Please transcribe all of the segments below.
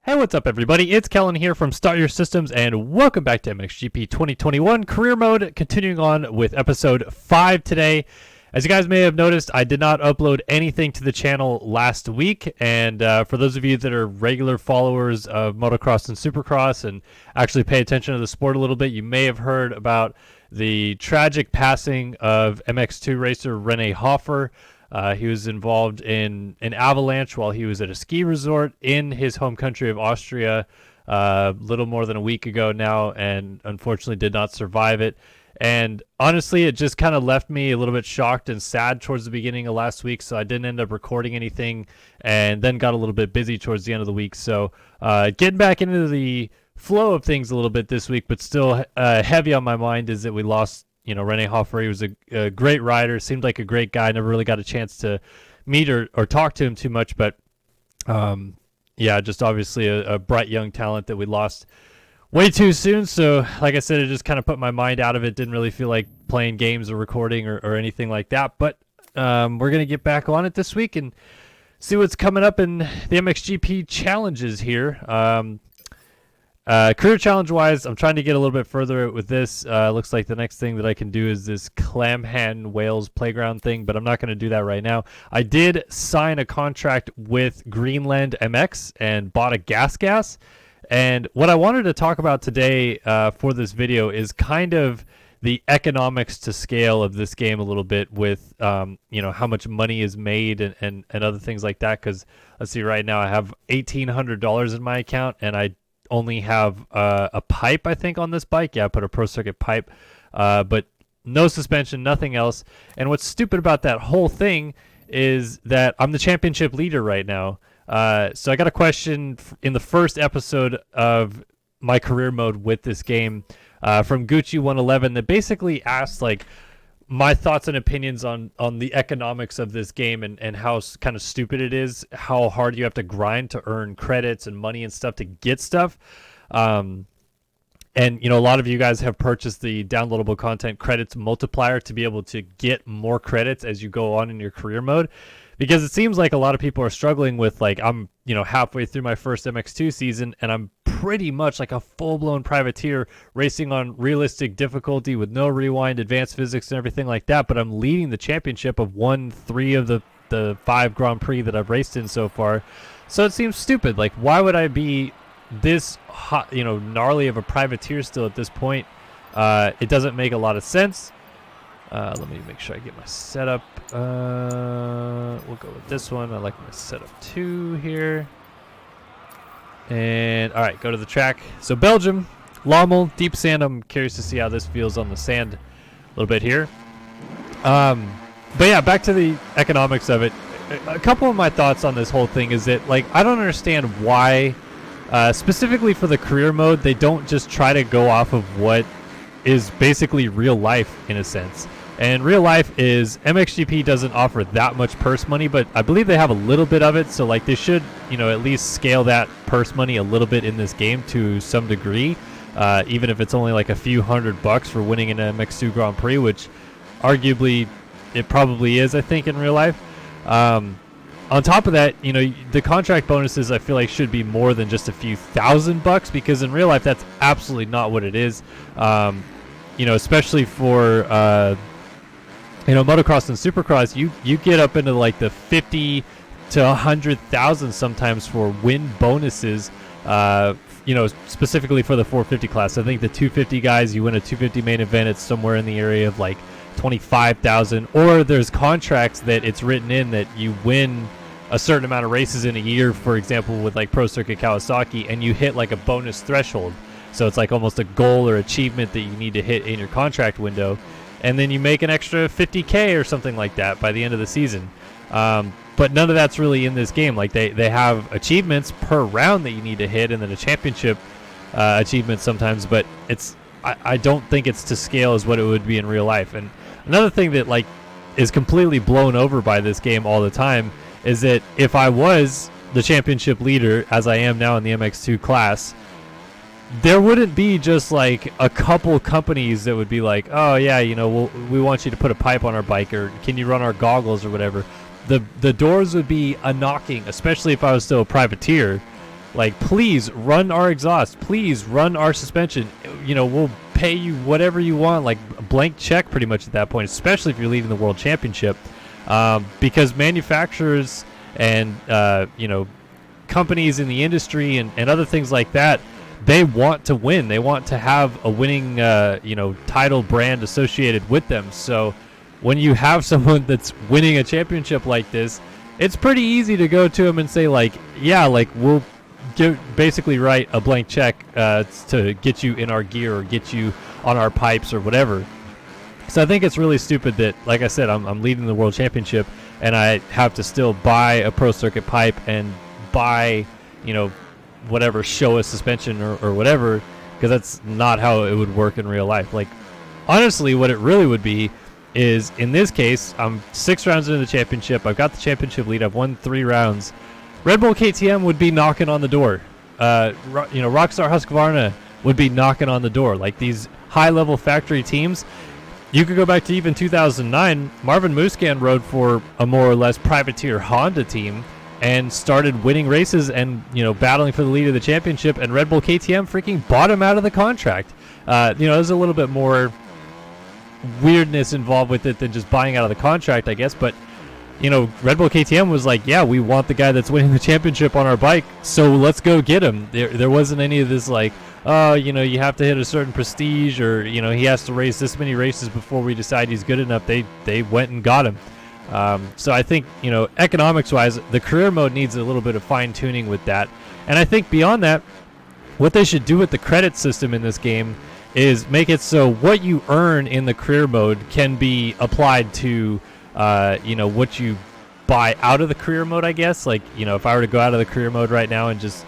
Hey, what's up, everybody? It's Kellen here from Start Your Systems, and welcome back to MXGP 2021 Career Mode, continuing on with episode 5 today. As you guys may have noticed, I did not upload anything to the channel last week, and for those of you that are regular followers of motocross and supercross and actually pay attention to the sport a little bit, you may have heard about the tragic passing of MX2 racer Rene Hofer. He was involved in an avalanche while he was at a ski resort in his home country of Austria little more than a week ago now, and unfortunately did not survive it. And honestly, it just kind of left me a little bit shocked and sad towards the beginning of last week, so I didn't end up recording anything, and then got a little bit busy towards the end of the week. So getting back into the flow of things a little bit this week, but still heavy on my mind is that we lost Rene Hofer. He was a great rider, seemed like a great guy. Never really got a chance to meet or talk to him too much, but just obviously a bright young talent that we lost way too soon. So like I said, it just kind of put my mind out of it. Didn't really feel like playing games or recording or anything like that, but we're going to get back on it this week and see what's coming up in the MXGP challenges here. Career challenge wise, I'm trying to get a little bit further with this. Looks like the next thing that I can do is this Clamhan Wales playground thing, but I'm not going to do that right now. I did sign a contract with Greenland MX and bought a gas. And what I wanted to talk about today for this video is kind of the economics to scale of this game a little bit with, how much money is made and other things like that. Because let's see, right now I have $1,800 in my account, and I only have a pipe, I think, on this bike. Yeah, I put a Pro Circuit pipe, but no suspension, nothing else. And what's stupid about that whole thing is that I'm the championship leader right now. So I got a question in the first episode of my career mode with this game from Gucci111 that basically asked, like, my thoughts and opinions on the economics of this game and how kind of stupid it is, how hard you have to grind to earn credits and money and stuff to get stuff. And, a lot of you guys have purchased the downloadable content credits multiplier to be able to get more credits as you go on in your career mode. Because it seems like a lot of people are struggling with, like, I'm, halfway through my first MX2 season, and I'm pretty much like a full-blown privateer racing on realistic difficulty with no rewind, advanced physics, and everything like that. But I'm leading the championship. I've won 3 of the 5 Grand Prix that I've raced in so far. So it seems stupid. Like, why would I be this hot, gnarly of a privateer still at this point? It doesn't make a lot of sense. Let me make sure I get my setup. We'll go with this one. I like my setup 2 here. And all right, go to the track. So Belgium, Lommel, deep sand. I'm curious to see how this feels on the sand a little bit here. But yeah, back to the economics of it. A couple of my thoughts on this whole thing is that, like, I don't understand why, specifically for the career mode, they don't just try to go off of what is basically real life in a sense. And real life is MXGP doesn't offer that much purse money, but I believe they have a little bit of it. So, like, they should, at least scale that purse money a little bit in this game to some degree, even if it's only like a few $100 for winning an MX2 Grand Prix, which arguably it probably is, I think, in real life. On top of that, the contract bonuses I feel like should be more than just a few $1,000, because in real life that's absolutely not what it is. Especially for motocross and supercross, you get up into like the 50 to 100,000 sometimes for win bonuses. Specifically for the 450 class. I think the 250 guys, you win a 250 main event, it's somewhere in the area of like 25,000. Or there's contracts that it's written in that you win a certain amount of races in a year, for example, with like Pro Circuit Kawasaki, and you hit like a bonus threshold. So it's like almost a goal or achievement that you need to hit in your contract window. And then you make an extra 50K or something like that by the end of the season. But none of that's really in this game. Like they have achievements per round that you need to hit, and then a championship achievement sometimes. But I don't think it's to scale as what it would be in real life. And another thing that like is completely blown over by this game all the time is that if I was the championship leader, as I am now in the MX2 class, there wouldn't be just like a couple companies that would be like, oh yeah, we want you to put a pipe on our bike, or can you run our goggles or whatever. The doors would be a knocking, especially if I was still a privateer. Like, please run our exhaust, please run our suspension. We'll pay you whatever you want, like a blank check pretty much at that point, especially if you're leading the world championship, because manufacturers and companies in the industry and other things like that, they want to win. They want to have a winning title brand associated with them. So when you have someone that's winning a championship like this, it's pretty easy to go to them and say, like, yeah, like, we'll basically write a blank check to get you in our gear or get you on our pipes or whatever. So I think it's really stupid that, like I said, I'm leading the world championship and I have to still buy a pro circuit pipe and buy whatever Showa suspension or whatever, because that's not how it would work in real life. Like, honestly, what it really would be is, in this case, I'm 6 rounds into the championship. I've got the championship lead. I've won 3 rounds. Red Bull KTM would be knocking on the door. Rockstar Husqvarna would be knocking on the door. Like, these high-level factory teams, you could go back to even 2009. Marvin Musquin rode for a more or less privateer Honda team and started winning races and battling for the lead of the championship, and Red Bull KTM freaking bought him out of the contract. There's a little bit more weirdness involved with it than just buying out of the contract, I guess, but Red Bull KTM was like, yeah, we want the guy that's winning the championship on our bike, so let's go get him. There wasn't any of this like, oh, you have to hit a certain prestige, or he has to race this many races before we decide he's good enough. They went and got him. So I think, economics-wise, the career mode needs a little bit of fine-tuning with that. And I think beyond that, what they should do with the credit system in this game is make it so what you earn in the career mode can be applied to, what you buy out of the career mode, I guess. Like, if I were to go out of the career mode right now and just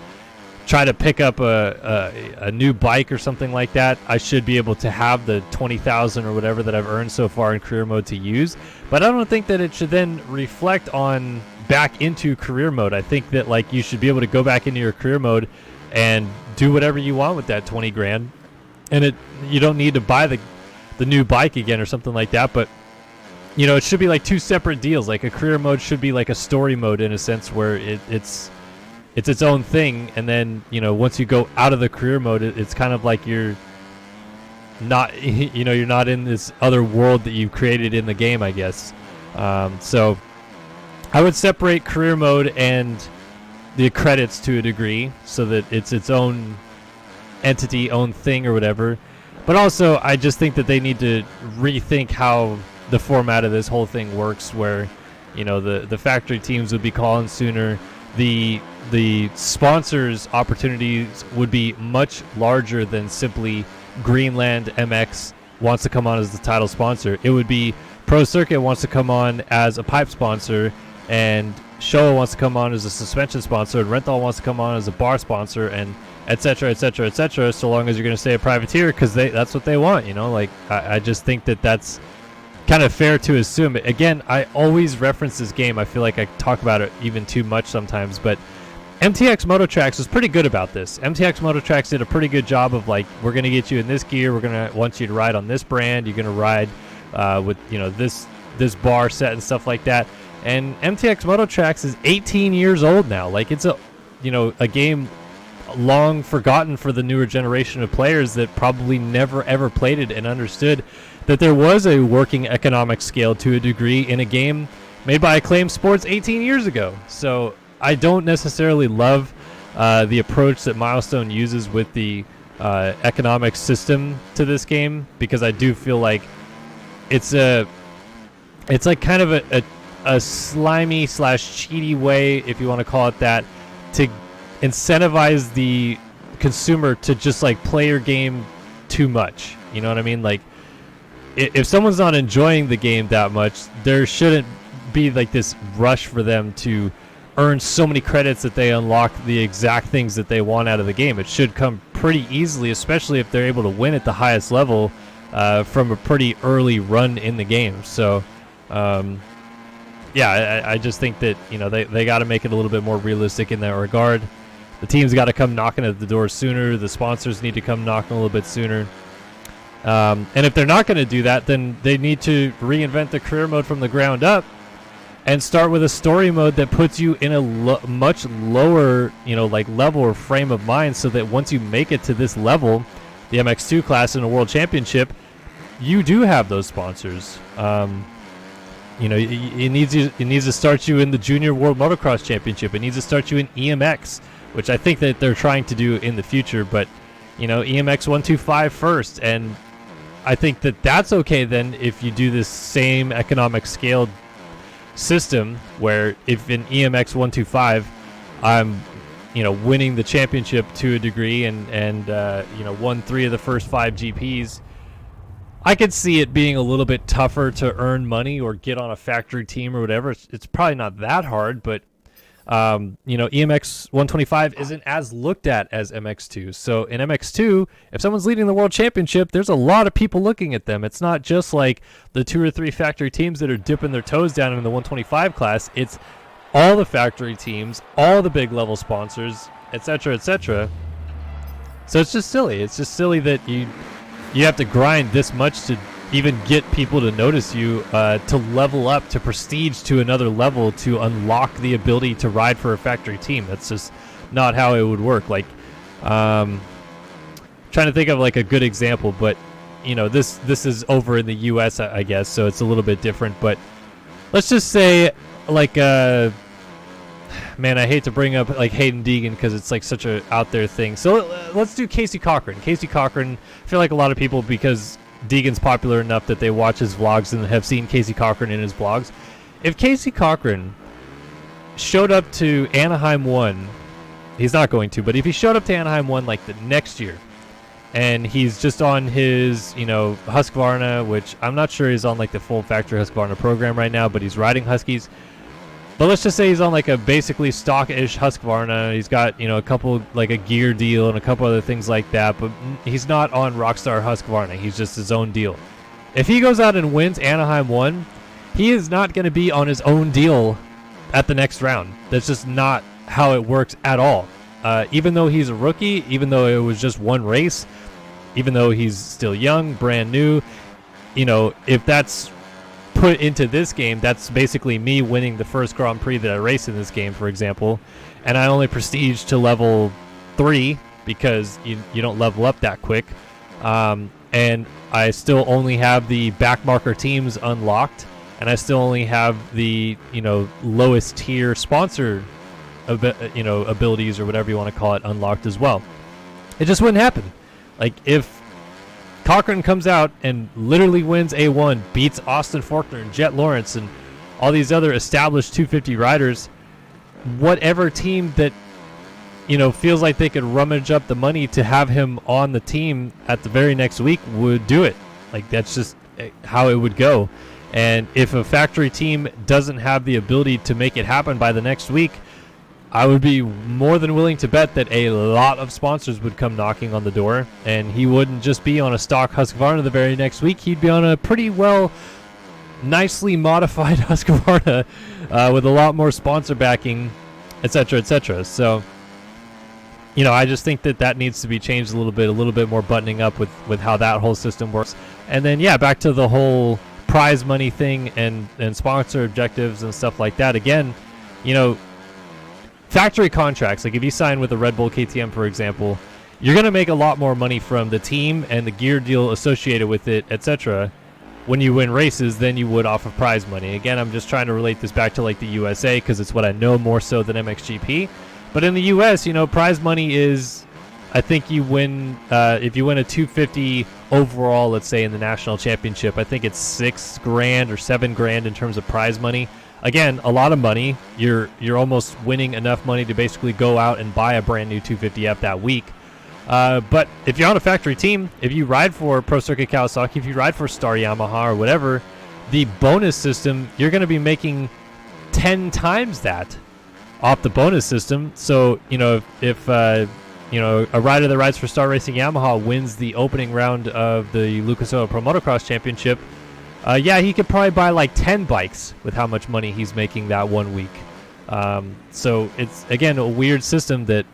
try to pick up a new bike or something like that, I should be able to have the 20,000 or whatever that I've earned so far in career mode to use. But I don't think that it should then reflect on back into career mode. I think that, like, you should be able to go back into your career mode and do whatever you want with that 20 grand. And you don't need to buy the new bike again or something like that. But it should be like 2 separate deals. Like, a career mode should be like a story mode in a sense, where it's its own thing, and then once you go out of the career mode, it's kind of like you're not you're not in this other world that you've created in the game, I guess. So I would separate career mode and the credits to a degree, so that it's its own entity, own thing or whatever. But also, I just think that they need to rethink how the format of this whole thing works, where the factory teams would be calling sooner. The sponsors' opportunities would be much larger than simply Greenland MX wants to come on as the title sponsor. It would be Pro Circuit wants to come on as a pipe sponsor, and Showa wants to come on as a suspension sponsor, and Renthal wants to come on as a bar sponsor, and etc., etc., etc., so long as you're going to stay a privateer, because that's what they want. Like, I just think that that's kind of fair to assume. Again, I always reference this game. I feel like I talk about it even too much sometimes, but MTX Mototracks was pretty good about this. MTX Mototracks did a pretty good job of, like, we're going to get you in this gear, we're going to want you to ride on this brand, you're going to ride with this bar set and stuff like that. And MTX Mototracks is 18 years old now. Like, it's a game long forgotten for the newer generation of players that probably never ever played it and understood that there was a working economic scale to a degree in a game made by Acclaim Sports 18 years ago. So I don't necessarily love the approach that Milestone uses with the economic system to this game, because I do feel like it's like kind of a slimy / cheaty way, if you want to call it that, to incentivize the consumer to just like play your game too much. You know what I mean? Like, if someone's not enjoying the game that much, there shouldn't be like this rush for them to earn so many credits that they unlock the exact things that they want out of the game. It should come pretty easily, especially if they're able to win at the highest level from a pretty early run in the game. So yeah, I just think that they got to make it a little bit more realistic in that regard. The team's got to come knocking at the door sooner. The sponsors need to come knocking a little bit sooner. And if they're not going to do that, then they need to reinvent the career mode from the ground up and start with a story mode that puts you in a much lower, like level or frame of mind, so that once you make it to this level, the MX2 class in a world championship, you do have those sponsors. It needs to start you in the Junior World Motocross Championship. It needs to start you in EMX, which I think that they're trying to do in the future. But, EMX 125 first. And I think that that's okay then if you do this same economic scale system where if in EMX 125 I'm, winning the championship to a degree and won 3 of the first 5 GPs, I could see it being a little bit tougher to earn money or get on a factory team or whatever. It's probably not that hard, but EMX 125 isn't as looked at as MX2. So in MX2, if someone's leading the world championship, there's a lot of people looking at them. It's not just like the 2 or 3 factory teams that are dipping their toes down in the 125 class. It's all the factory teams, all the big level sponsors, etc., etc. So it's just silly. It's just silly that you have to grind this much to even get people to notice you, to level up, to prestige to another level, to unlock the ability to ride for a factory team. That's just not how it would work. Like, trying to think of like a good example, but this is over in the US, I guess, so it's a little bit different. But let's just say, like, man, I hate to bring up like Hayden Deegan because it's like such a out there thing. So let's do Casey Cochran. Casey Cochran, I feel like a lot of people, because Deegan's popular enough that they watch his vlogs and have seen Casey Cochran in his vlogs. If Casey Cochran showed up to Anaheim 1, he's not going to, but if he showed up to Anaheim 1 like the next year, and he's just on his, Husqvarna, which I'm not sure he's on like the full factory Husqvarna program right now, but he's riding Huskies. But let's just say he's on like a basically stock-ish Husqvarna. He's got, a couple, like a gear deal and a couple other things like that, but he's not on Rockstar Husqvarna. He's just his own deal. If he goes out and wins Anaheim 1, he is not going to be on his own deal at the next round. That's just not how it works at all. Even though he's a rookie, even though it was just one race, even though he's still young, brand new, if that's put into this game, that's basically me winning the first Grand Prix that I race in this game, for example, and I only prestige to level 3 because you don't level up that quick, and I still only have the backmarker teams unlocked, and I still only have the lowest tier sponsor abilities or whatever you want to call it unlocked as well. It just wouldn't happen. Like, if Cochran comes out and literally wins A1, beats Austin Faulkner and Jet Lawrence and all these other established 250 riders, whatever team that feels like they could rummage up the money to have him on the team at the very next week would do it. Like, that's just how it would go. And if a factory team doesn't have the ability to make it happen by the next week, I would be more than willing to bet that a lot of sponsors would come knocking on the door, and he wouldn't just be on a stock Husqvarna the very next week. He'd be on a pretty nicely modified Husqvarna with a lot more sponsor backing, etc., etc. So, I just think that needs to be changed a little bit more buttoning up with how that whole system works. And then, yeah, back to the whole prize money thing and sponsor objectives and stuff like that. Again, factory contracts, like if you sign with a Red Bull KTM, for example, you're going to make a lot more money from the team and the gear deal associated with it, etc., when you win races than you would off of prize money. Again, I'm just trying to relate this back to like the USA because it's what I know more so than MXGP. But in the US, prize money is, I think you win, if you win a 250 overall, let's say in the national championship, I think it's $6,000 or $7,000 in terms of prize money. Again, a lot of money. You're almost winning enough money to basically go out and buy a brand new 250F that week. But if you're on a factory team, if you ride for Pro Circuit Kawasaki, if you ride for Star Yamaha or whatever, the bonus system, you're going to be making 10 times that off the bonus system. So, if a rider that rides for Star Racing Yamaha wins the opening round of the Lucas Oil Pro Motocross Championship, he could probably buy like 10 bikes with how much money he's making that 1 week. So it's, again, a weird system that,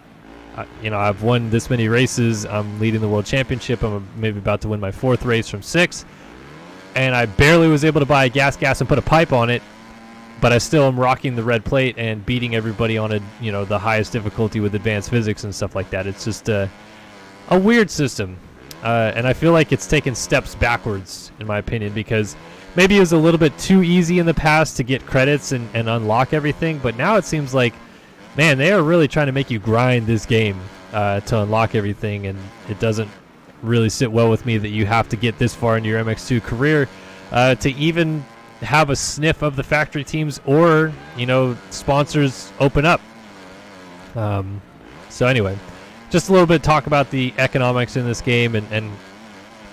I've won this many races. I'm leading the world championship. I'm maybe about to win my 4th race from 6. And I barely was able to buy a gas and put a pipe on it. but I still am rocking the red plate and beating everybody on the highest difficulty with advanced physics and stuff like that. It's just a weird system, and I feel like it's taken steps backwards in my opinion, because maybe it was a little bit too easy in the past to get credits and unlock everything, but now it seems like, man, they are really trying to make you grind this game to unlock everything, and it doesn't really sit well with me that you have to get this far into your MX2 career to even have a sniff of the factory teams or sponsors open up. So anyway, just a little bit talk about the economics in this game and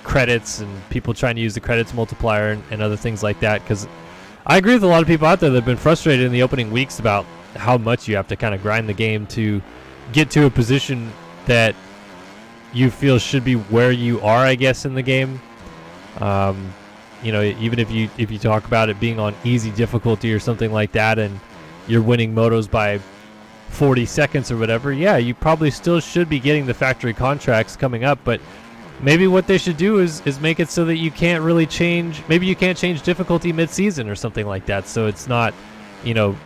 credits and people trying to use the credits multiplier and other things like that, because I agree with a lot of people out there that have been frustrated in the opening weeks about how much you have to kind of grind the game to get to a position that you feel should be where you are, I guess, in the game. Even if you talk about it being on easy difficulty or something like that, and you're winning motos by 40 seconds or whatever, yeah, you probably still should be getting the factory contracts coming up. But maybe what they should do is make it so that you can't really change. Maybe you can't change difficulty mid-season or something like that. So it's not, 2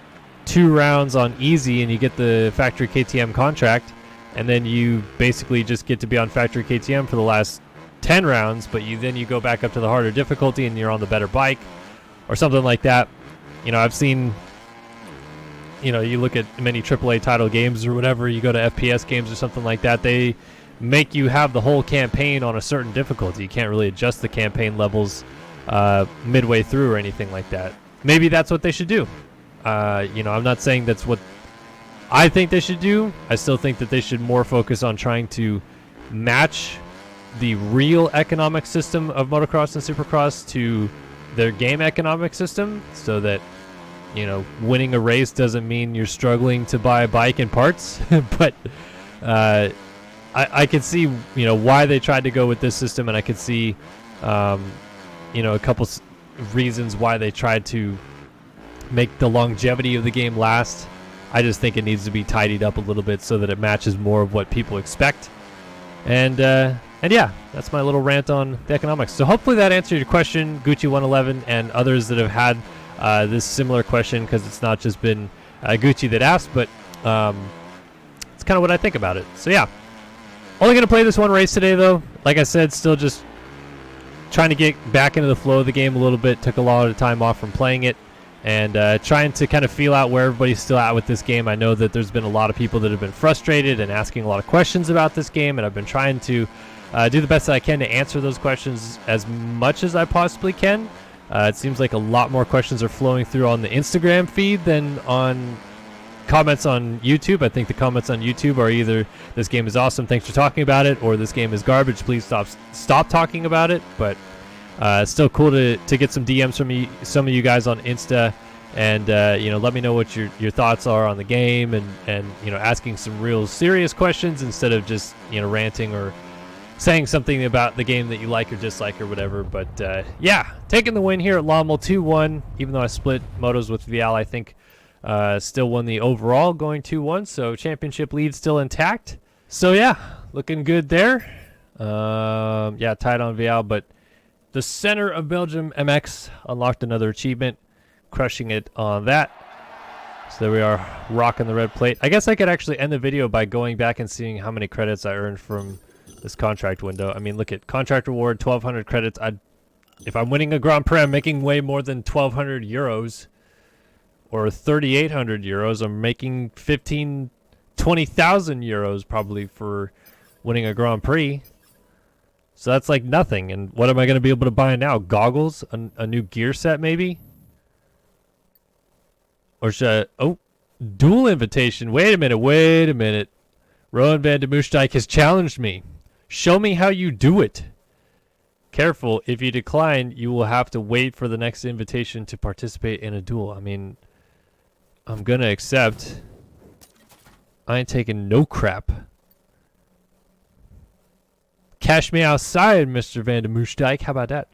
rounds on easy and you get the factory KTM contract, and then you basically just get to be on factory KTM for the last 10 rounds, but you go back up to the harder difficulty and you're on the better bike or something like that. I've seen, you look at many AAA title games or whatever, you go to FPS games or something like that, they make you have the whole campaign on a certain difficulty. You can't really adjust the campaign levels midway through or anything like that. Maybe that's what they should do. I'm not saying that's what I think they should do. I still think that they should more focus on trying to match the real economic system of motocross and supercross to their game economic system, so that winning a race doesn't mean you're struggling to buy a bike and parts. But I could see why they tried to go with this system, and I could see a couple reasons why they tried to make the longevity of the game last. I just think it needs to be tidied up a little bit so that it matches more of what people expect. And yeah, that's my little rant on the economics. So hopefully that answered your question, Gucci111, and others that have had this similar question, because it's not just been Gucci that asked, but it's kind of what I think about it. So yeah, only going to play this one race today, though. Like I said, still just trying to get back into the flow of the game a little bit. Took a lot of time off from playing it, and trying to kind of feel out where everybody's still at with this game. I know that there's been a lot of people that have been frustrated and asking a lot of questions about this game, and I've been trying to do the best that I can to answer those questions as much as I possibly can. It seems like a lot more questions are flowing through on the Instagram feed than on comments on YouTube. I think the comments on YouTube are either "this game is awesome, thanks for talking about it," or "this game is garbage, please stop talking about it." But it's still cool to get some DMs from some of you guys on Insta, and let me know what your thoughts are on the game, and asking some real serious questions instead of just ranting or saying something about the game that you like or dislike or whatever. But yeah, taking the win here at Lommel 2-1. Even though I split motos with Vial, I think still won the overall, going 2-1. So championship lead still intact. So yeah, looking good there. Yeah, tied on Vial, but the center of Belgium, MX, unlocked another achievement, crushing it on that. So there we are, rocking the red plate. I guess I could actually end the video by going back and seeing how many credits I earned from this contract window. I mean, look at contract reward, 1,200 credits. If I'm winning a Grand Prix, I'm making way more than 1,200 euros or 3,800 euros. I'm making 20,000 euros probably for winning a Grand Prix. So that's like nothing. And what am I going to be able to buy now? Goggles? A new gear set maybe? Or should I... Oh, dual invitation. Wait a minute. Rowan van de Moosdijk has challenged me. Show me how you do it. Careful, if you decline, you will have to wait for the next invitation to participate in a duel. I mean, I'm going to accept. I ain't taking no crap. Cash me outside, Mr. Van de Moosdijk. How about that?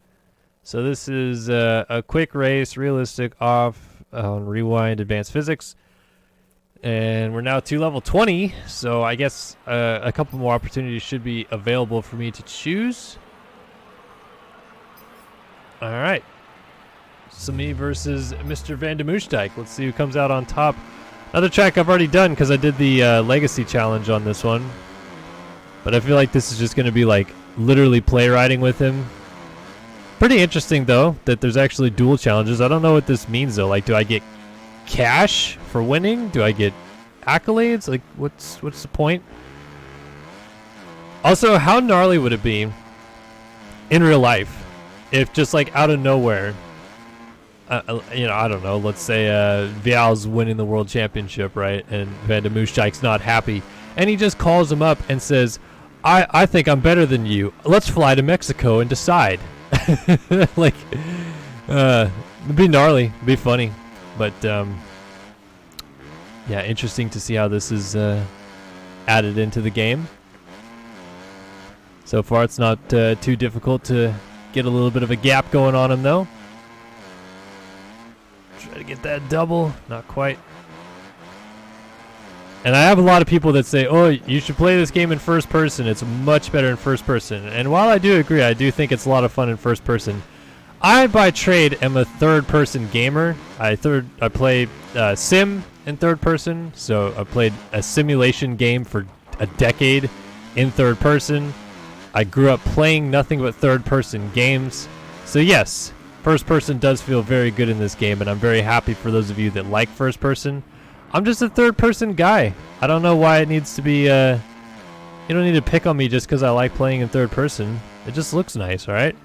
So this is a quick race, realistic, off, on rewind, advanced physics. And we're now to level 20, so I guess a couple more opportunities should be available for me to choose. All right. Sami versus Mr. Van de Moosdijk. Let's see who comes out on top. Another track I've already done because I did the Legacy Challenge on this one. But I feel like this is just going to be like literally play riding with him. Pretty interesting though that there's actually dual challenges. I don't know what this means though. Like, do I get cash for winning? Do I get accolades? Like, what's the point? Also, how gnarly would it be in real life if just like out of nowhere, you know, I don't know, let's say Vial's winning the world championship, right? And Van de Moosdijk's not happy. And he just calls him up and says, I think I'm better than you. Let's fly to Mexico and decide. Like, it'd be gnarly, it'd be funny. But, yeah, interesting to see how this is added into the game. So far, it's not too difficult to get a little bit of a gap going on him, though. Try to get that double. Not quite. And I have a lot of people that say, oh, you should play this game in first person. It's much better in first person. And while I do agree, I do think it's a lot of fun in first person. I, by trade, am a third-person gamer. I play sim in third person. So I played a simulation game for a decade in third person. I grew up playing nothing but third-person games. So yes, first person does feel very good in this game, and I'm very happy for those of you that like first person. I'm just a third-person guy. I don't know why it needs to be, you don't need to pick on me just because I like playing in third person. It just looks nice, alright?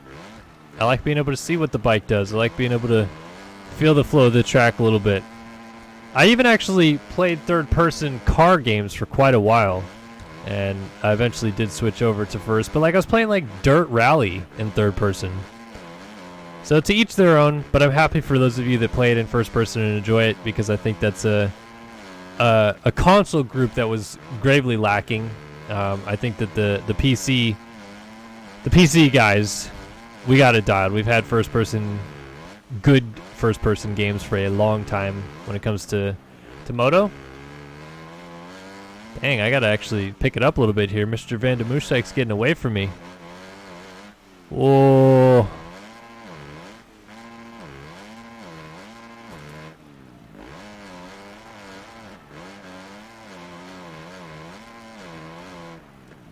I like being able to see what the bike does. I like being able to feel the flow of the track a little bit. I even actually played third-person car games for quite a while, and I eventually did switch over to first. But like, I was playing like Dirt Rally in third person. So to each their own, but I'm happy for those of you that play it in first person and enjoy it, because I think that's a console group that was gravely lacking. I think that the PC guys, we got it dialed. We've had good first person games for a long time when it comes to Moto. Dang, I gotta actually pick it up a little bit here. Mr. Van de Moosdijk's getting away from me. Whoa.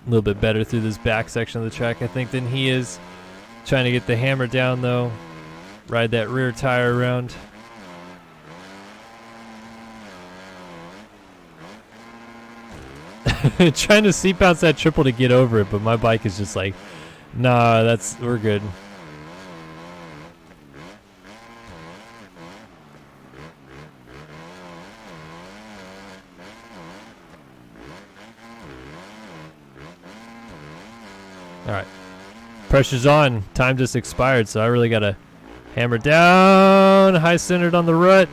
A little bit better through this back section of the track, I think, than he is. Trying to get the hammer down, though. Ride that rear tire around. Trying to seat bounce that triple to get over it, but my bike is just like, nah, we're good. Alright. Pressure's on. Time just expired, so I really gotta hammer down. High centered on the rut.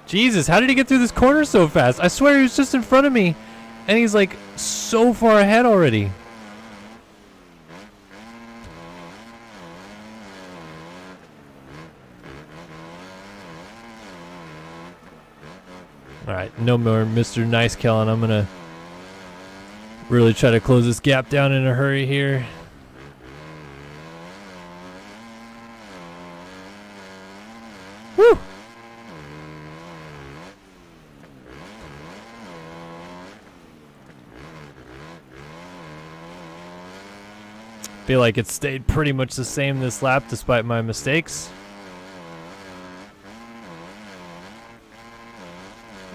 Jesus, how did he get through this corner so fast? I swear he was just in front of me, and he's like so far ahead already. Alright, no more Mr. Nice Kellen. I'm gonna really try to close this gap down in a hurry here. Woo! Feel like it stayed pretty much the same this lap despite my mistakes.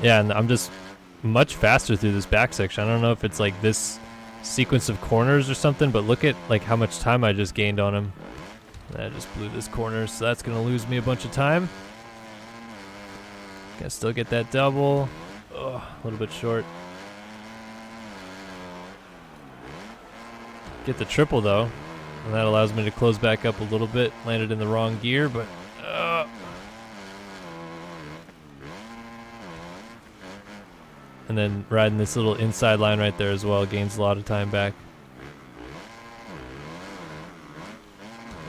Yeah, and I'm just much faster through this back section. I don't know if it's like this sequence of corners or something, but look at like how much time I just gained on him. I just blew this corner, so that's gonna lose me a bunch of time. Can still get that double. Oh, a little bit short. Get the triple though, and that allows me to close back up a little bit. Landed in the wrong gear, but and then riding this little inside line right there as well gains a lot of time back.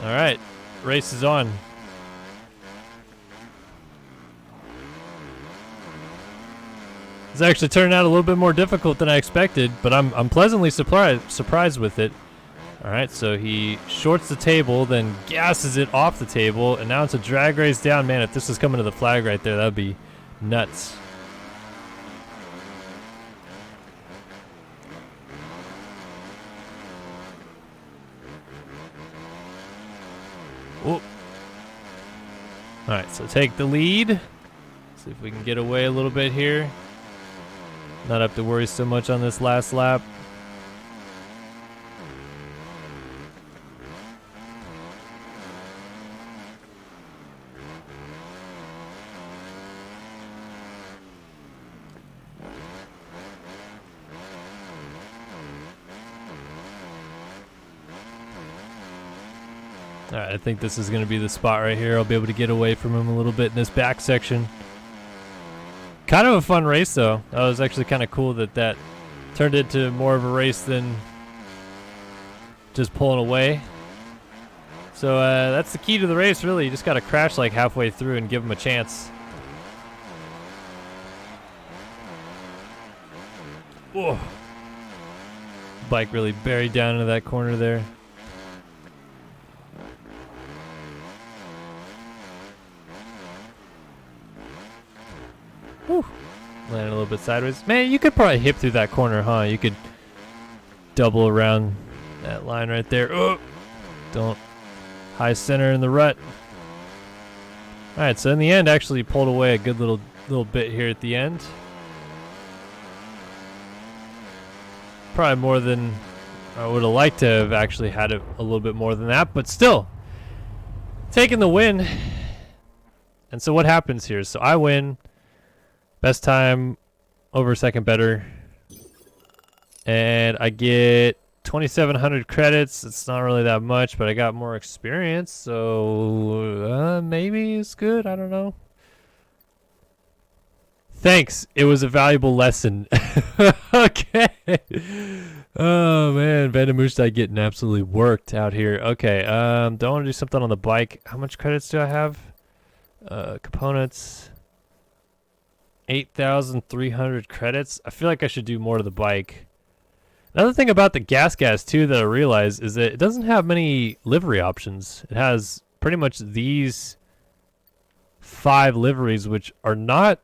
All right, race is on. It's actually turning out a little bit more difficult than I expected, but I'm pleasantly surprised with it. All right, so he shorts the table, then gasses it off the table, and now it's a drag race down. Man, if this was coming to the flag right there, that would be nuts. Whoop. All right, so take the lead. See if we can get away a little bit here. Not have to worry so much on this last lap. All right, I think this is going to be the spot right here. I'll be able to get away from him a little bit in this back section. Kind of a fun race, though. That was actually kind of cool that turned into more of a race than just pulling away. So that's the key to the race, really. You just got to crash like halfway through and give him a chance. Whoa. Bike really buried down into that corner there. Whew. Landed a little bit sideways. Man, you could probably hip through that corner, huh? You could double around that line right there. Oh, don't high center in the rut. All right, so in the end, actually pulled away a good little bit here at the end. Probably more than I would have liked to have actually had it a little bit more than that, but still taking the win. And so what happens here? So I win. Best time over second better. And I get 2,700 credits. It's not really that much, but I got more experience. So maybe it's good. I don't know. Thanks. It was a valuable lesson. Okay. Oh, man. Vandermoostad getting absolutely worked out here. Okay. Don't want to do something on the bike. How much credits do I have? Components. 8,300 credits. I feel like I should do more to the bike. Another thing about the gas too that I realized is that it doesn't have many livery options. It has pretty much these 5 liveries, which are not,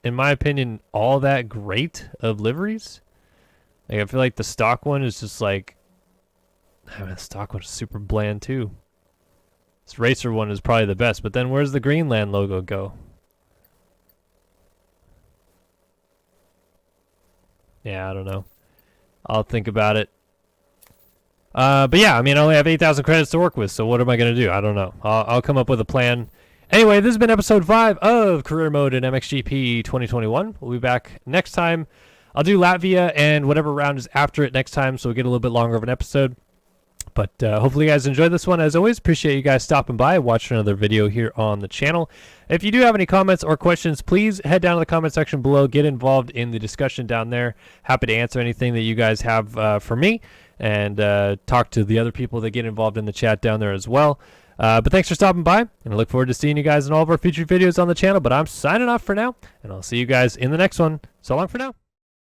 in my opinion, all that great of liveries. Like, I feel like the stock one is just like, I mean, the stock one is super bland too. This racer one is probably the best, but then where's the Greenland logo go? Yeah, I don't know. I'll think about it. But yeah, I mean, I only have 8,000 credits to work with, so what am I going to do? I don't know. I'll come up with a plan. Anyway, this has been episode 5 of Career Mode in MXGP 2021. We'll be back next time. I'll do Latvia and whatever round is after it next time, so we'll get a little bit longer of an episode. But hopefully you guys enjoyed this one. As always, appreciate you guys stopping by and watching another video here on the channel. If you do have any comments or questions, please head down to the comment section below. Get involved in the discussion down there. Happy to answer anything that you guys have for me, and talk to the other people that get involved in the chat down there as well. But thanks for stopping by, and I look forward to seeing you guys in all of our future videos on the channel. But I'm signing off for now, and I'll see you guys in the next one. So long for now.